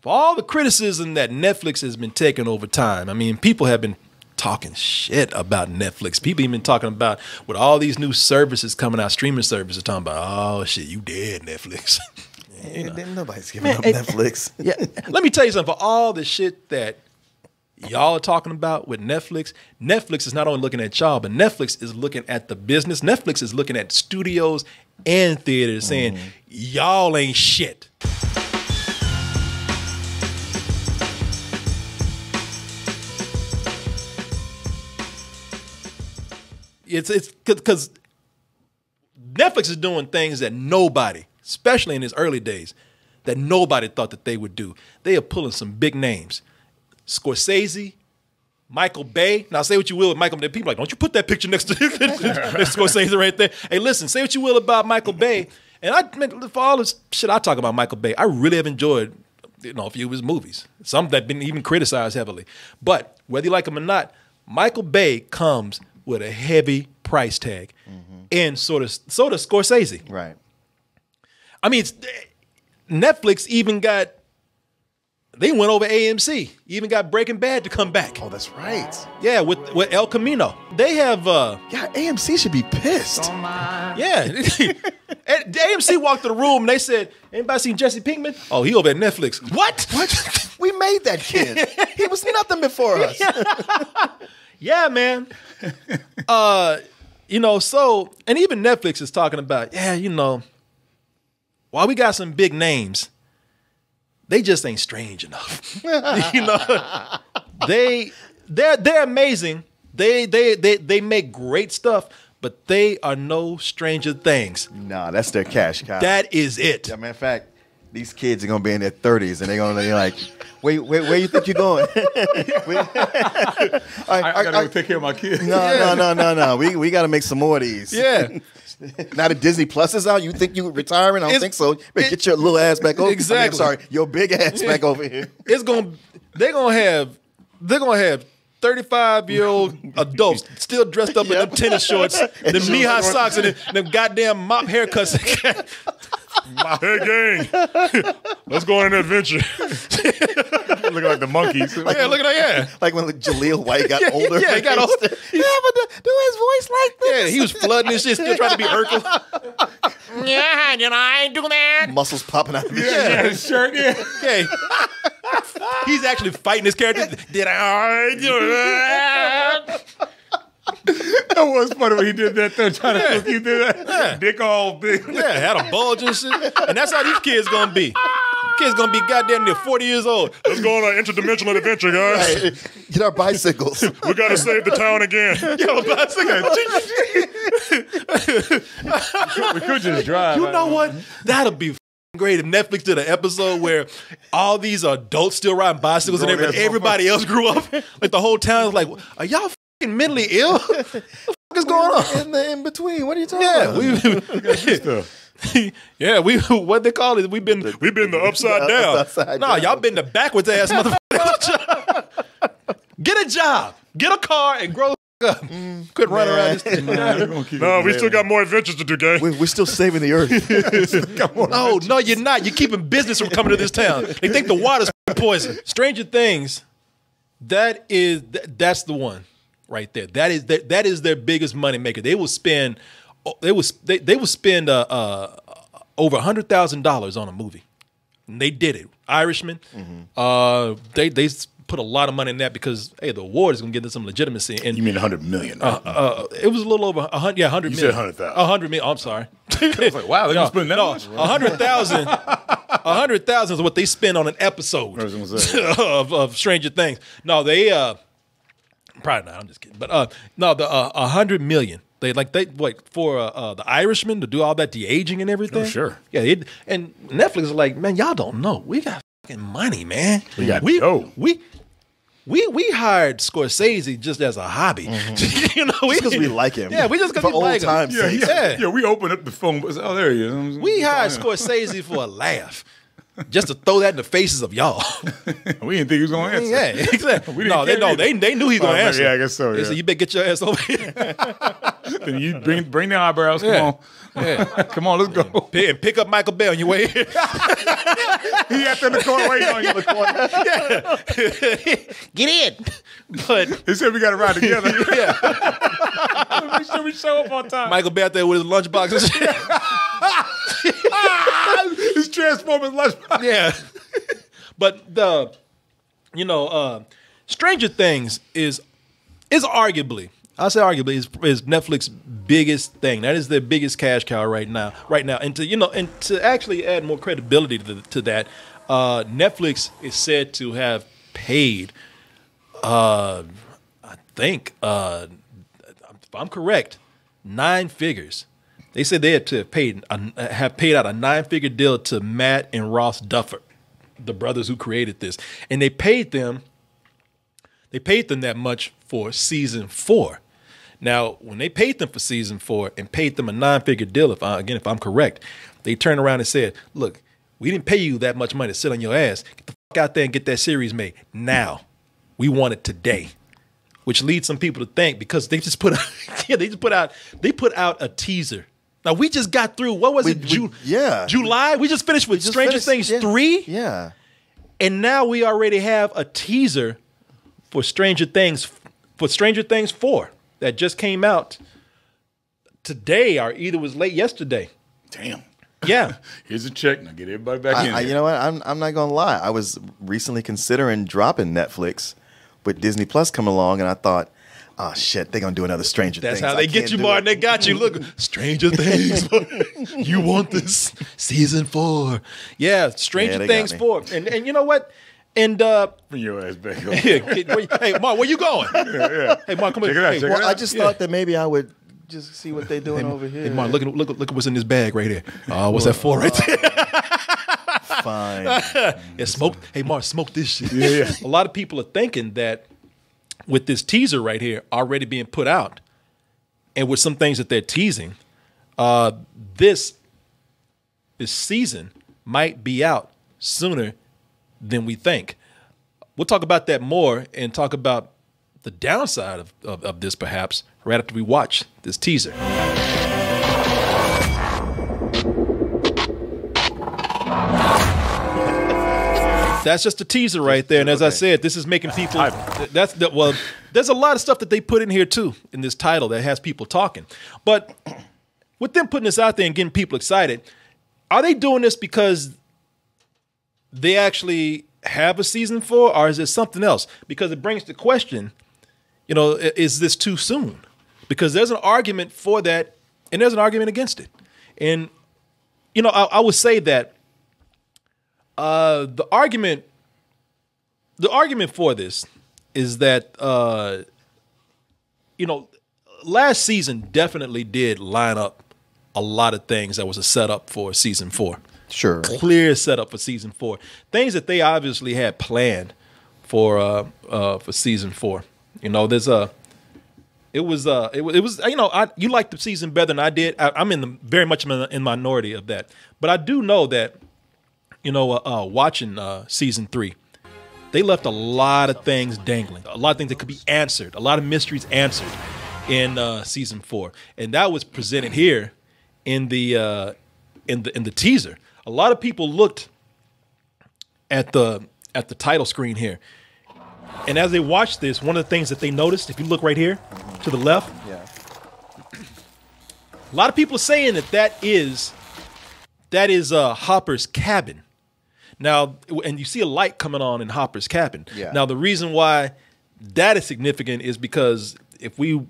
for all the criticism that Netflix has been taking over time, I mean, people have been talking shit about Netflix. People even talking about with all these new services coming out, streaming services, talking about, oh shit, you dead, Netflix. Nobody's giving up Netflix. Yeah, let me tell you something. For all the shit that y'all are talking about with Netflix, Netflix is not only looking at y'all, but Netflix is looking at the business. Netflix is looking at studios and theaters saying, y'all ain't shit. It's because Netflix is doing things that nobody, especially in its early days, that nobody thought that they would do. They are pulling some big names. Scorsese, Michael Bay. Now, say what you will with Michael Bay. People are like, don't you put that picture next to Scorsese right there. Hey, listen, say what you will about Michael Bay. And for all this shit I talk about Michael Bay, I really have enjoyed a few of his movies. Some that have been even criticized heavily. But whether you like them or not, Michael Bay comes with a heavy price tag. And so does Scorsese. Right. I mean, Netflix even they went over AMC. Even got Breaking Bad to come back. Oh, that's right. Yeah, with El Camino. They have... yeah, AMC should be pissed. Yeah. AMC walked to the room and they said, anybody seen Jesse Pinkman? Oh, he over at Netflix. What? We made that kid. He was nothing before us. Yeah, man. So, and even Netflix is talking about, while we got some big names, they just ain't strange enough. They're amazing. They make great stuff, but they are no stranger things. Nah, that's their cash cow. That is it. Yeah, matter of fact, these kids are gonna be in their 30s and they're gonna be like, wait, where you think you're going? I gotta go take care of my kids. No. We gotta make some more of these. Yeah. Now that Disney Plus is out, you think you retiring? I don't think so. Get your little ass back over. Exactly. I'm sorry, your big ass back over here. They're gonna have 35-year-old adults still dressed up in them tennis shorts, them knee-high socks, and them goddamn mop haircuts. Hey, gang. Let's go on an adventure. Looking like the monkeys. Look at that. Like when Jaleel White got older. Yeah, he got older. He never do his voice like this. Yeah, he was flooding his shit, still trying to be Urkel. Yeah, I ain't doing that. Muscles popping out of his his shirt. Yeah. He's actually fighting his character. Did I do that? That was funny when he did that though, trying to cook. He did that. Yeah. Dick all big. Yeah, had a bulge and shit. And that's how these kids gonna be. Kids gonna be goddamn near 40 years old. Let's go on an interdimensional adventure, guys. Right. Get our bicycles. We gotta save the town again. Get a bicycle. We could just drive. You know what? That'll be great if Netflix did an episode where all these adults still riding bicycles and everybody else grew up. Like the whole town is like, are y'all mentally ill? What the fuck is going on? In between. What are you talking about? Yeah, what they call it? We've been the upside down. Upside nah, down. y'all been the backwards ass motherfucker. Get a job, get a car, and grow up. Quit running around this thing. No, we still got more adventures to do, gang. We're still saving the earth. No, you're not. You're keeping business from coming to this town. They think the water's poison. Stranger Things. That's the one right there. That is their biggest money maker. They will spend over $100,000 on a movie. And they did it. Irishman. They put a lot of money in that because the award is going to give them some legitimacy. And You mean $100 million? it was a little over 100. Yeah, 100 You million. said 100,000. 100 million. I'm sorry. I was like, wow, they're going to spend that much? 100,000. 100,000 is what they spend on an episode I was gonna say. of Stranger Things. No, they probably not. I'm just kidding. But no, the 100 million. For the Irishman to do all that de-aging and everything. Oh, sure. Yeah, and Netflix is like, man, y'all don't know. We got fucking money, man. We got dough. We hired Scorsese just as a hobby. Because we like him. Yeah, we just because we like him. time's sake. Yeah, we opened up the phone. Oh, there he is. We hired Scorsese for a laugh. Just to throw that in the faces of y'all. We didn't think he was going to answer. Yeah, exactly. We didn't care They knew he was going to answer. Yeah, I guess so. They Yeah. said, you better get your ass over here. Then you bring the eyebrows. Come Yeah. on. Yeah. Come on, let's go. And pick up Michael Bell on your way here. He out there in the corner waiting on you. Get in. But He said we got to ride together. yeah, Make sure we show up on time. Michael Bell out there with his lunchbox and shit. He's transforming lunchbox. Yeah. But Stranger Things is arguably, I'll say arguably, is Netflix's biggest thing. That is their biggest cash cow right now. And to actually add more credibility to that, Netflix is said to have paid, I think, if I'm correct, 9 figures. They said they had to have paid out a 9-figure deal to Matt and Ross Duffer, the brothers who created this, and they paid them that much for season 4. Now, when they paid them for season 4 and paid them a 9-figure deal, if I'm correct, they turned around and said, "Look, we didn't pay you that much money to sit on your ass. Get the fuck out there and get that series made now. We want it today." Which leads some people to think, because they just put out a teaser. Now we just got through, what was it? July. We just finished with Stranger Things 3. Yeah. And now we already have a teaser for Stranger Things 4 that just came out today, or either was late yesterday. Damn. Yeah. Here's a check. Now get everybody back in. You know what? I'm not gonna lie. I was recently considering dropping Netflix with Disney Plus coming along, and I thought, oh shit, they're gonna do another Stranger That's Things. how they get you, Martin. They got you. Look, Stranger Things. You want this season 4? Yeah, Stranger Things 4. And you know what? And Bring your ass back up. hey, Mark, where you going? Yeah. Hey, Mark, come Check here. it out, Hey, check it Mark, out. I just thought that maybe I would just see what they're doing over here. Hey, Mark, look at what's in this bag right here. What's that for right there? Fine. Yeah, smoke. Hey, Mark, smoke this shit. Yeah. A lot of people are thinking that with this teaser right here already being put out, and with some things that they're teasing, this season might be out sooner than we think. We'll talk about that more and talk about the downside of this, perhaps, right after we watch this teaser. That's just a teaser right there, and as I said, this is making people. There's a lot of stuff that they put in here too in this title that has people talking. But with them putting this out there and getting people excited, are they doing this because they actually have a season 4, or is it something else? Because it brings the question, is this too soon? Because there's an argument for that, and there's an argument against it. And I would say that the argument for this is that last season definitely did line up a lot of things that was a setup for season 4. Sure. Clear setup for season 4. Things that they obviously had planned for season 4. You liked the season better than I did. I'm very much in minority of that. But I do know that watching season 3, they left a lot of things dangling, a lot of things that could be answered, a lot of mysteries answered in season 4, and that was presented here in the teaser. A lot of people looked at the title screen here, and as they watched this, one of the things that they noticed, if you look right here to the left, a lot of people are saying that is Hopper's cabin. Now, and you see a light coming on in Hopper's cabin. Yeah. Now, the reason why that is significant is because if we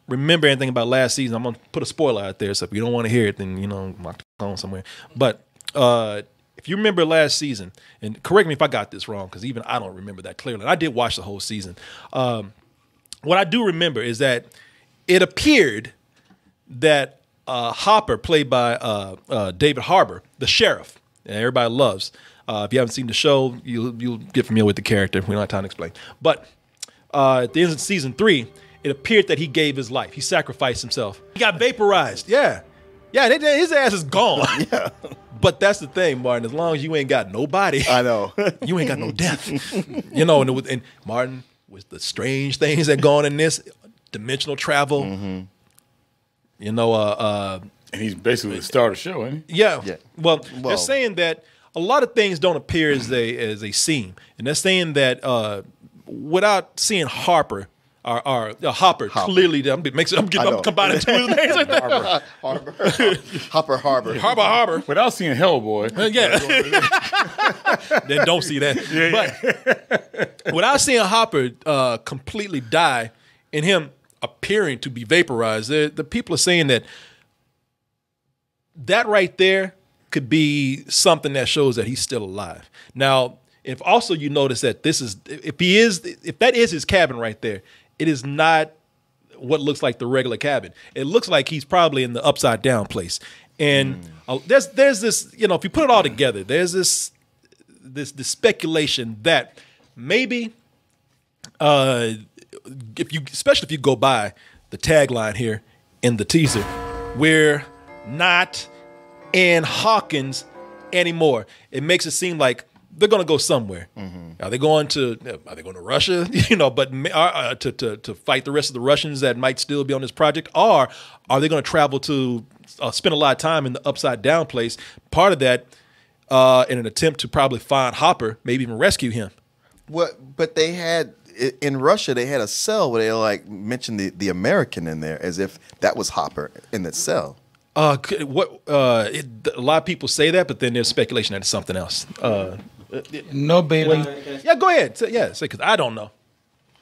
remember anything about last season, I'm going to put a spoiler out there. So if you don't want to hear it, then, mark the phone somewhere. But if you remember last season, and correct me if I got this wrong, because even I don't remember that clearly. I did watch the whole season. What I do remember is that it appeared that Hopper, played by David Harbour, the sheriff, that everybody loves. If you haven't seen the show, you'll get familiar with the character. We don't have time to explain. But at the end of season 3, it appeared that he gave his life. He sacrificed himself. He got vaporized. Yeah. Yeah, his ass is gone. Yeah. But that's the thing, Martin. As long as you ain't got nobody, I know. You ain't got no death. And Martin, with the strange things that go on in this, dimensional travel, You know, And he's basically the star of the show, ain't he? yeah. Yeah. Well, they're Well- saying that a lot of things don't appear as they seem, and they're saying that without seeing Hopper, clearly, I'm combining two of the names. Hopper. Harbor. Without seeing Hellboy. Yeah. Then don't see that. But without seeing Hopper completely die and him appearing to be vaporized, the people are saying that right there could be something that shows that he's still alive. Now, if also you notice that if that is his cabin right there, it is not what looks like the regular cabin. It looks like he's probably in the upside down place. And there's this, you know, if you put it all together, there's this speculation that maybe especially if you go by the tagline here in the teaser, we're not in Hawkins anymore. It makes it seem like they're going to go somewhere. Are they going to Russia? You know, but to fight the rest of the Russians that might still be on this project, or are they going to travel to spend a lot of time in the upside down place? Part of that in an attempt to probably find Hopper, maybe even rescue him. But they had in Russia they had a cell where they like mentioned the American in there as if that was Hopper in that cell. A lot of people say that, but then there's speculation that it's something else. No, baby. Yeah, go ahead. Say because I don't know,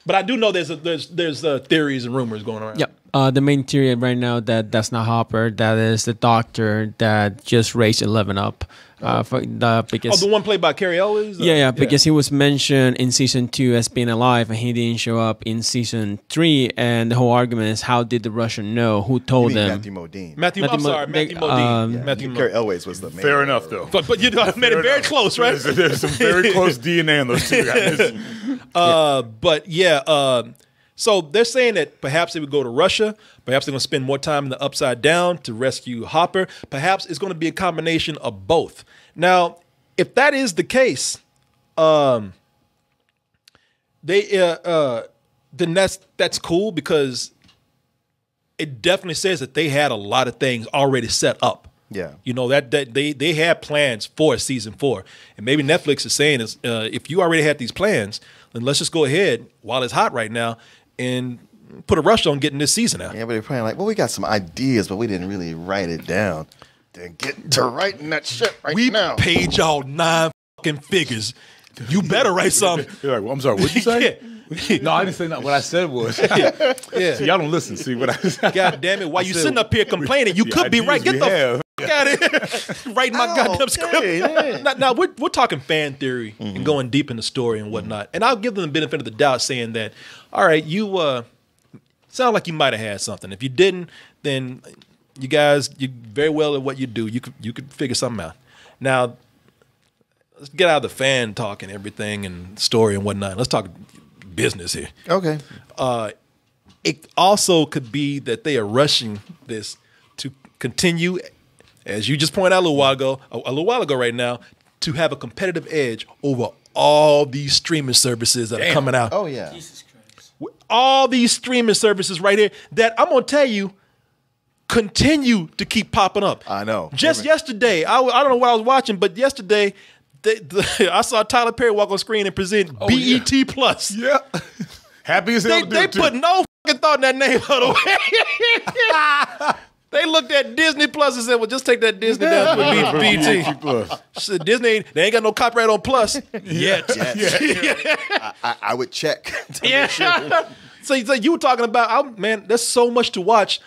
but I do know there's theories and rumors going around. Yep. The main theory right now that's not Hopper. That is the doctor that just raised 11 up. Because the one played by Carrie Ellis? Because he was mentioned in season 2 as being alive, and he didn't show up in season 3. And the whole argument is, how did the Russian know? Who told them? Matthew Modine. Matthew Modine. Matthew Carrie Elways was the main. Fair enough, though. But you made it very close, right? There's some very close DNA in those two guys. So they're saying that perhaps they would go to Russia. Perhaps they're going to spend more time in the Upside Down to rescue Hopper. Perhaps it's going to be a combination of both. Now, if that is the case, then that's cool, because it definitely says that they had a lot of things already set up. Yeah. You know, that they had plans for season 4. And maybe Netflix is saying is if you already had these plans, then let's just go ahead while it's hot right now and put a rush on getting this season out. Yeah, but they're probably like, well, we got some ideas, but we didn't really write it down. Then get to writing that shit now. We paid y'all 9 fucking figures. You better write something. You're like, well, I'm sorry, what'd you say? Yeah. No, I didn't say that. What I said was, Yeah. see, y'all don't listen. See what I said? God damn it! While you sitting up here complaining, you could be right. Get the fuck out of here. Writing my goddamn script. Yeah. Now we're talking fan theory and going deep in the story and whatnot. And I'll give them the benefit of the doubt, saying that, all right, you sound like you might have had something. If you didn't, then you guys, you're very well at what you do. You could figure something out. Now, let's get out of the fan talk and everything and story and whatnot. Let's talk business here. Okay. It also could be that they are rushing this to continue, as you just pointed out a little while ago right now, to have a competitive edge over all these streaming services that are coming out. Oh, yeah. Jesus Christ. All these streaming services right here that I'm going to tell you continue to keep popping up. I know. Just yesterday, I don't know what I was watching, but yesterday, I saw Tyler Perry walk on screen and present BET Plus. Yeah. Happy as hell to do They it, too. put no fucking thought in that name out of the way. They looked at Disney Plus and said, well, just take that Disney down to BET. Plus. Said, Disney, they ain't got no copyright on Plus yet. I would check. Yeah. So you were talking about, man, there's so much to watch.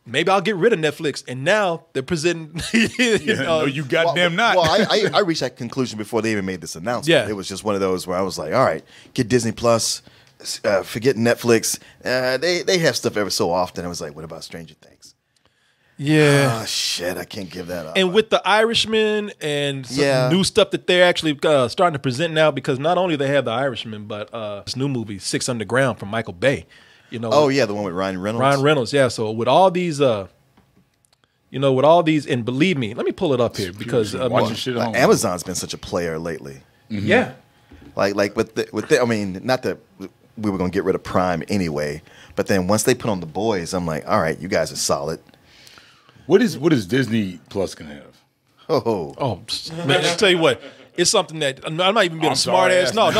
Maybe I'll get rid of Netflix. And now they're presenting. No, you goddamn not. Well, I reached that conclusion before they even made this announcement. Yeah. It was just one of those where I was like, all right, get Disney Plus, forget Netflix. They have stuff every so often. I was like, what about Stranger Things? Yeah. Oh, shit, I can't give that up. And with The Irishman and some new stuff that they're actually starting to present now, because not only they have The Irishman, but this new movie, Six Underground from Michael Bay. You know, oh, yeah, the one with Ryan Reynolds. Ryan Reynolds, yeah. So with all these, and believe me, let me pull it up here because Watching shit at home. Amazon's been such a player lately. yeah. Like with the, I mean, not that we were going to get rid of Prime anyway, but then once they put on The Boys, I'm like, all right, you guys are solid. What is Disney Plus gonna have? Oh, Man, I tell you what, it's something that I'm not even being a smart ass. No.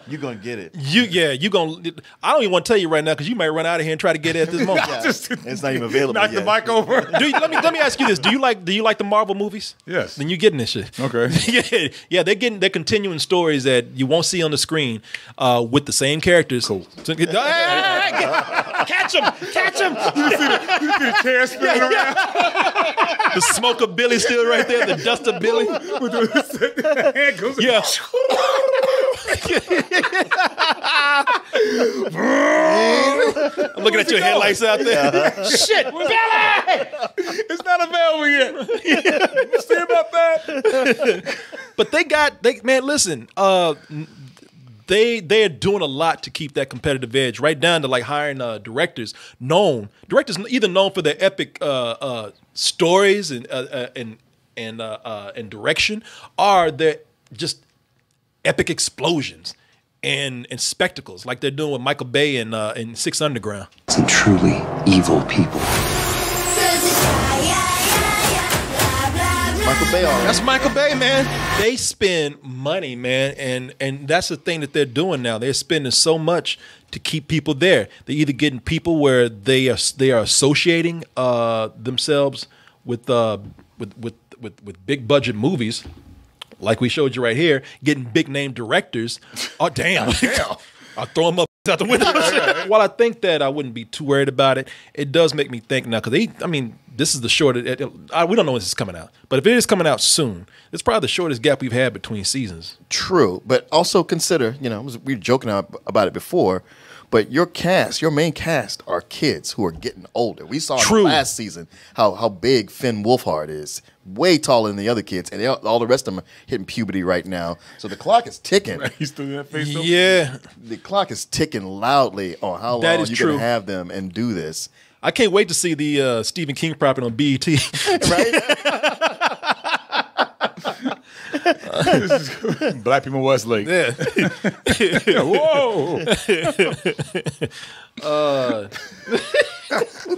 you're gonna get it. You gonna. I don't even want to tell you right now because you might run out of here and try to get it at this moment. Yeah, it's not even available. Knock the yet. mic over. Let me ask you this: Do you like the Marvel movies? Yes. Then you're getting this shit. Okay. yeah. They're continuing stories that you won't see on the screen with the same characters. Cool. Catch him! You see the chair spinning around The smoke of Billy still right there. The dust of Billy. with the hand goes. Yeah. I'm looking at your headlights out there. Shit, Billy! It's not available yet. You see about that? But man, listen, they're doing a lot to keep that competitive edge, right down to like hiring directors either known for their epic stories and direction, or their just epic explosions and spectacles, like they're doing with Michael Bay in Six Underground. Some truly evil people. Michael Bay. That's Michael Bay, man. They spend money, man, and that's the thing that they're doing now. They're spending so much to keep people there. They're either getting people where they are associating themselves with big budget movies, like we showed you right here, getting big name directors. Oh damn! I'll throw them up out the window. While I think that I wouldn't be too worried about it, it does make me think now because this is the shortest. We don't know when this is coming out, but if it is coming out soon, it's probably the shortest gap we've had between seasons. True, but also consider, we were joking about it before, but your main cast are kids who are getting older. We saw in the last season how big Finn Wolfhard is, way taller than the other kids, and all the rest of them are hitting puberty right now. So the clock is ticking. He's still in that face. Yeah, the clock is ticking loudly on how long you can have them and do this. I can't wait to see the Stephen King property on BET. Right? Black people Westlake. Yeah. Whoa.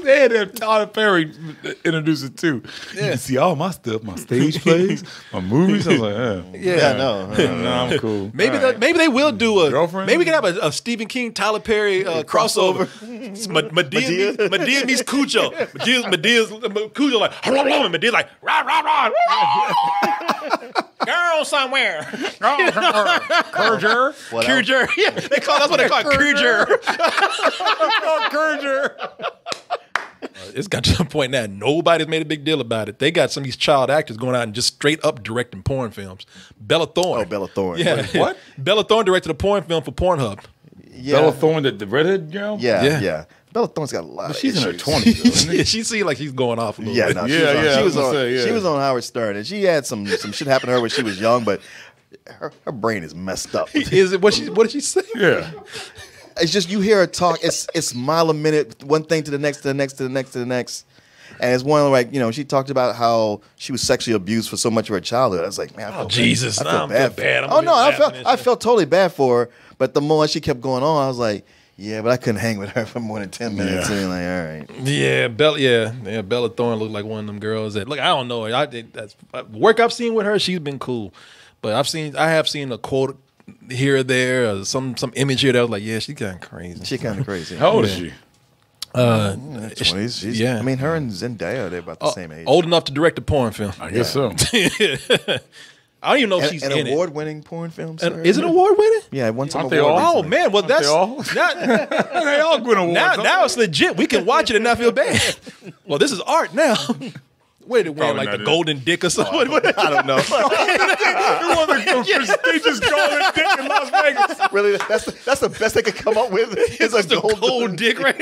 They had that Tyler Perry introduce it too. You can see all my stuff, my stage plays, my movies. I was like, No, I'm cool. Maybe they will do a Girlfriend? Maybe we can have a Stephen King Tyler Perry crossover. Medea meets Cujo. Medea's Cujo like and Medea's like rah rah rah. Girl somewhere. Kurger. Kurger. Yeah, that's what they call it. Kurger. It's got to the point now nobody's made a big deal about it. They got some of these child actors going out and just straight up directing porn films. Bella Thorne. Oh, Bella Thorne. Yeah. Wait, what? Bella Thorne directed a porn film for Pornhub. Yeah. Bella Thorne, the redhead girl? Yeah. Bella Thorne's got a lot of She's in her issues. 20s, though, isn't Yeah, she seems like she's going off a little Yeah, bit. no, Yeah, she was on Howard Stern, and she had some shit happen to her when she was young, but her brain is messed up. Is it what did she say? Yeah. It's just you hear her talk. It's mile a minute, one thing to the next, to the next, to the next, to the next. And it's one like, she talked about how she was sexually abused for so much of her childhood. I was like, man, I feel Jesus, bad. I'm bad. I felt totally bad for her. But the more she kept going on, I was like, yeah, but I couldn't hang with her for more than 10 minutes. Yeah. And like, all right. Yeah, Bella Thorne looked like one of them girls that look. I don't know her. That's work I've seen with her. She's been cool, but I have seen a quote here or there, or some image here that was like, yeah, she's kind of crazy. She kind of crazy. How old is she? 20s. yeah. I mean, her and Zendaya, they're about the same age. Old enough to direct a porn film. I guess so. I don't even know if she's an in award-winning porn film. Sir? Is it award winning? Yeah, one time Aren't they award. all? Oh man, well that's they all? They all win awards. now it's legit. We can watch it and not feel bad. Well, this is art now. Wait, it win Probably like not the it. Golden Dick or something? I don't know. It was a prestigious golden dick in Las Vegas. Really, that's the best they could come up with. Is a It's a gold dick, right?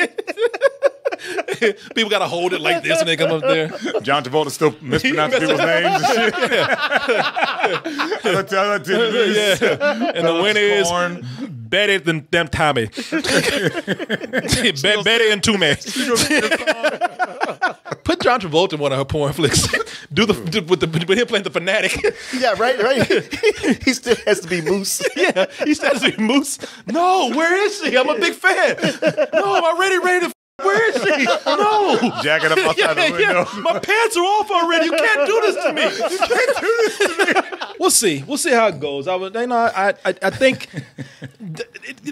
People gotta hold it like this when they come up there. John Travolta still mispronouncing people's names and shit. Yeah. And the winner is Corn. better than them Tommy. Better than Toomey. Put John Travolta in one of her porn flicks. With him playing the fanatic. Yeah, right. He still has to be Moose. Yeah, he says to be Moose. No, where is she? I'm a big fan. No, I'm already ready to Where is she? No. Jacking up outside the window. My pants are off already. You can't do this to me. You can't do this to me. We'll see. We'll see how it goes. I think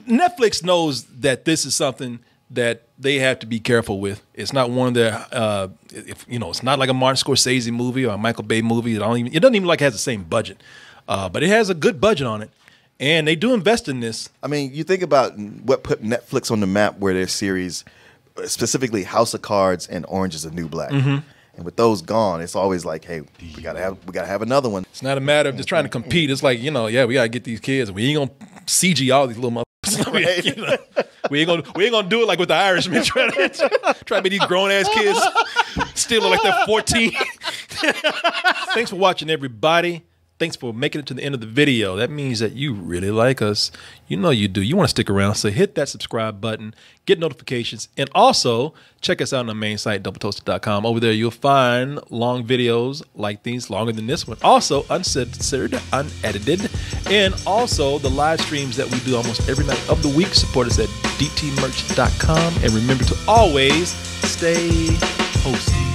Netflix knows that this is something that they have to be careful with. It's not one of their, it's not like a Martin Scorsese movie or a Michael Bay movie. It doesn't even like has the same budget, but it has a good budget on it. And they do invest in this. I mean, you think about what put Netflix on the map where their series, specifically House of Cards and Orange is the New Black. Mm-hmm. And with those gone, it's always like, hey, we gotta have another one. It's not a matter of just trying to compete. It's like, we gotta get these kids. We ain't gonna CG all these little motherfuckers. Right. We ain't gonna do it like with the Irishman trying to make these grown ass kids still look like they're 14. Thanks for watching, everybody. Thanks for making it to the end of the video. That means that you really like us. You know you do. You want to stick around, so hit that subscribe button, get notifications, and also check us out on the main site, doubletoasted.com. Over there, you'll find long videos like these, longer than this one. Also, uncensored, unedited, and also the live streams that we do almost every night of the week. Support us at dtmerch.com, and remember to always stay hosted.